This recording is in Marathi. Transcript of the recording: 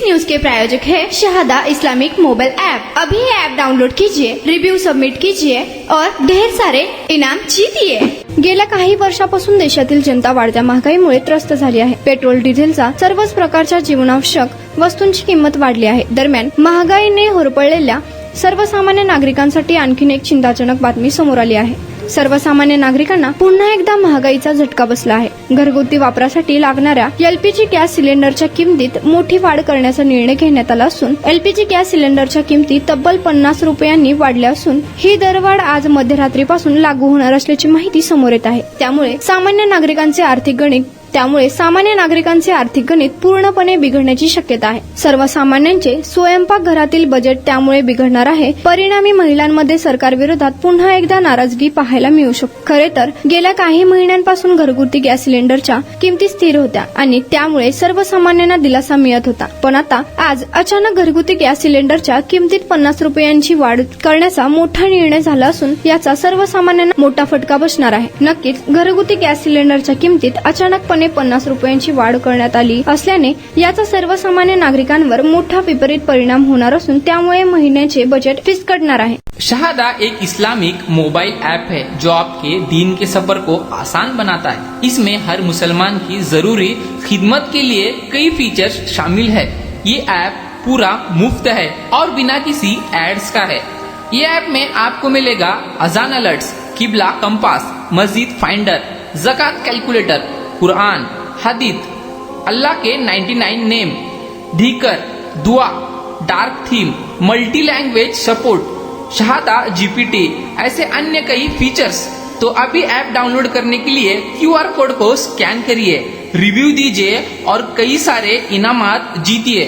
न्यूज के प्रायोजक है शहादा इस्लामिक मोबाइल ऐप। अभी ऐप डाउनलोड कीजिए, रिव्यू सबमिट कीजिए और ढेर सारे इनाम जीतिए। गेल्या काही वर्षापासून देशातील जनता वाढत्या महागाईमुळे त्रस्त झाली आहे। पेट्रोल डिझेलचा सर्वच प्रकारच्या जीवनावश्यक वस्तूंची किंमत वाढली आहे। दरम्यान महागाईने होरपळलेल्या सर्वसामान्य नागरिकांसाठी आणखीन एक चिंताजनक बातमी समोर आली आहे। सर्वसामान्य नागरिकांना पुन्हा एकदा महागाईचा झटका बसला आहे। घरगुती वापरासाठी लागणाऱ्या एलपीजी गॅस सिलेंडरच्या किमतीत मोठी वाढ करण्याचा निर्णय घेण्यात आला असून एलपीजी गॅस सिलेंडरच्या किमती तब्बल 50 रुपयांनी वाढल्या असून ही दरवाढ आज मध्यरात्रीपासून लागू होणार असल्याची माहिती समोर येत आहे। त्यामुळे सामान्य नागरिकांचे आर्थिक गणित पूर्णपणे बिघडण्याची शक्यता आहे। सर्वसामान्यांचे स्वयंपाक घरातील बजेट त्यामुळे बिघडणार आहे। परिणामी महिलांमध्ये सरकारविरोधात पुन्हा एकदा नाराजगी पाहायला मिळू शकते। खरे तर गेल्या काही महिन्यांपासून घरगुती गॅस सिलेंडरच्या किमती स्थिर होत्या आणि त्यामुळे सर्वसामान्यांना दिलासा मिळत होता। पण आता आज अचानक घरगुती गॅस सिलेंडरच्या किमतीत 50 रुपयांची वाढ करण्याचा मोठा निर्णय झाला असून याचा सर्वसामान्यांना मोठा फटका बसणार आहे। नक्कीच घरगुती गॅस सिलेंडरच्या किमतीत अचानकपणे 50 रुपयांची वाढ करण्यात आली असल्याने याचा सर्वसामान्य नागरिकांवर मोठा विपरीत परिणाम होणार असून त्यामुळे महिन्याचे बजेट फिसकटणार आहे। शहादा एक इस्लामिक मोबाइल ऐप है जो आपके दीन के सफर को आसान बनाता है। इसमें हर मुसलमान की जरूरी खिदमत के लिए कई फीचर्स शामिल है। ये ऐप पूरा मुफ्त है और बिना किसी एड्स का है। ये ऐप में आपको मिलेगा अजान अलर्ट्स, किबला कंपास, मस्जिद फाइंडर, ज़कात कैलकुलेटर, कुरान, हदीथ, अल्लाह के 99 नेम, धीकर, दुआ, dark theme, multi language support, Shahada GPT, ऐसे अन्य कई फीचर्स। तो अभी ऐप डाउनलोड करने के लिए QR कोड को स्कैन करिए, रिव्यू दीजिए और कई सारे इनामात जीतिए।